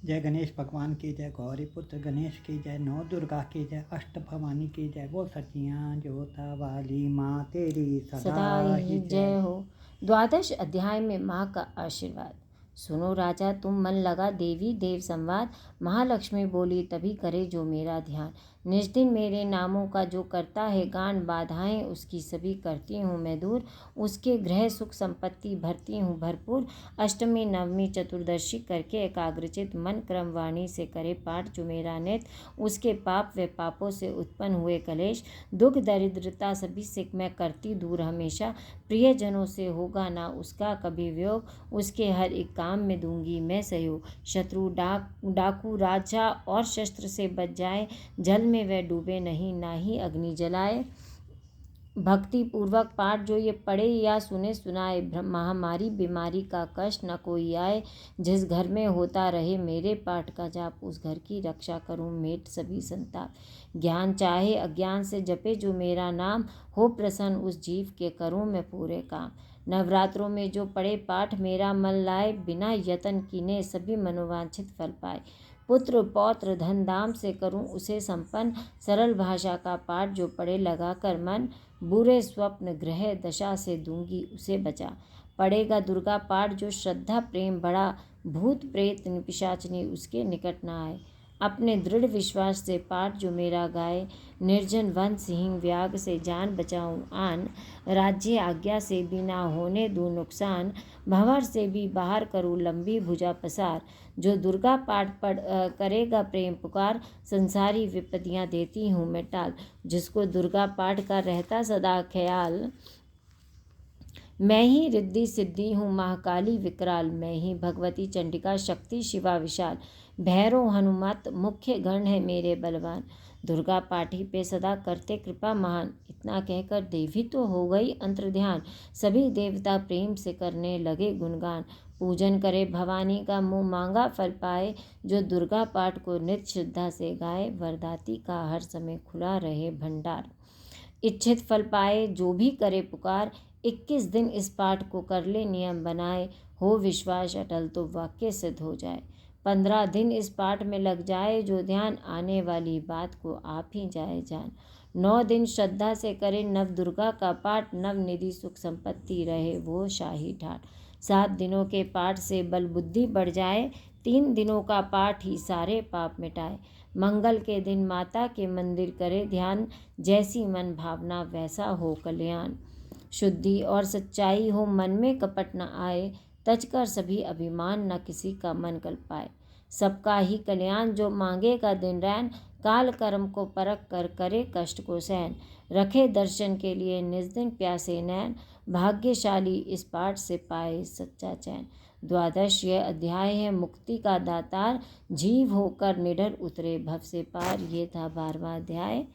जय गणेश भगवान की जय, गौरी पुत्र गणेश की जय, नौ दुर्गा की जय, अष्ट भवानी की जय, वो सचियाँ जोता वाली माँ तेरी सदा ही जय हो। द्वादश अध्याय में माँ का आशीर्वाद। सुनो राजा, तुम मन लगा देवी देव संवाद। महालक्ष्मी बोली, तभी करे जो मेरा ध्यान। निज दिन मेरे नामों का जो करता है गान, बाधाएं उसकी सभी करती हूँ मैं दूर। उसके गृह सुख संपत्ति भरती हूँ भरपूर। अष्टमी नवमी चतुर्दशी करके एकाग्रचित मन क्रम वाणी से करे पाठ जो मेरा नित। उसके पाप व पापों से उत्पन्न हुए कलेश, दुख दरिद्रता सभी से मैं करती दूर हमेशा। प्रियजनों से होगा ना उसका कभी वियोग, उसके हर एक काम में दूंगी मैं सहयोग। शत्रु डाकू राजा और शस्त्र से बच जाए, जल में वह डूबे नहीं, ना ही अग्नि जलाए। भक्ति पूर्वक पाठ जो ये पढ़े या सुने सुनाए, महामारी बीमारी का कष्ट न कोई आए। जिस घर में होता रहे मेरे पाठ का जाप, उस घर की रक्षा करूं मेट सभी संताप। ज्ञान चाहे अज्ञान से जपे जो मेरा नाम, हो प्रसन्न उस जीव के करूं मैं पूरे काम। नवरात्रों में जो पढ़े पाठ मेरा मन लाए, बिना यतन कीने सभी मनोवांछित फल पाए। पुत्र पौत्र धन धाम से करूं उसे संपन्न, सरल भाषा का पाठ जो पढ़े लगा कर मन। बुरे स्वप्न ग्रह दशा से दूंगी उसे बचा। पढ़ेगा दुर्गा पाठ जो श्रद्धा प्रेम बढ़ा, भूत प्रेत पिशाचनी उसके निकट न आए। अपने दृढ़ विश्वास से पाठ जो मेरा गाए, निर्जन वन सिंह व्याग से जान बचाऊं आन। राज्य आज्ञा से भी ना होने दूं नुकसान, भंवर से भी बाहर करूं लंबी भुजा पसार। जो दुर्गा पाठ पढ़ करेगा प्रेम पुकार, संसारी विपत्तियां देती हूँ मैं टाल। जिसको दुर्गा पाठ का रहता सदा ख्याल, मैं ही रिद्धि सिद्धि हूँ महाकाली विकराल। मैं ही भगवती चंडिका शक्ति शिवा विशाल। भैरव हनुमत मुख्य गण है मेरे बलवान, दुर्गा पाठी पे सदा करते कृपा महान। इतना कहकर देवी तो हो गई अंतर ध्यान, सभी देवता प्रेम से करने लगे गुणगान। पूजन करे भवानी का मुँह मांगा फल पाए, जो दुर्गा पाठ को नित्य श्रद्धा से गाए। वरदाती का हर समय खुला रहे भंडार, इच्छित फल पाए जो भी करे पुकार। 21 दिन इस पाठ को कर ले नियम बनाए, हो विश्वास अटल तो वाक्य सिद्ध हो जाए। 15 दिन इस पाठ में लग जाए जो ध्यान, आने वाली बात को आप ही जाए जान। 9 दिन श्रद्धा से करे नव दुर्गा का पाठ, नव निधि सुख संपत्ति रहे वो शाही ठाट। 7 दिनों के पाठ से बल बुद्धि बढ़ जाए, 3 दिनों का पाठ ही सारे पाप मिटाए। मंगल के दिन माता के मंदिर करे ध्यान, जैसी मन भावना वैसा हो कल्याण। शुद्धि और सच्चाई हो मन में कपट न आए, तजकर सभी अभिमान न किसी का मन कल पाए। सबका ही कल्याण जो मांगेगा दिन रैन, काल कर्म को परख कर करे कष्ट को सहन। रखे दर्शन के लिए निज दिन प्यासे नैन, भाग्यशाली इस पाठ से पाए सच्चा चैन। द्वादश यह अध्याय है मुक्ति का दातार, जीव होकर निडर उतरे भव से पार। ये था 12वां अध्याय।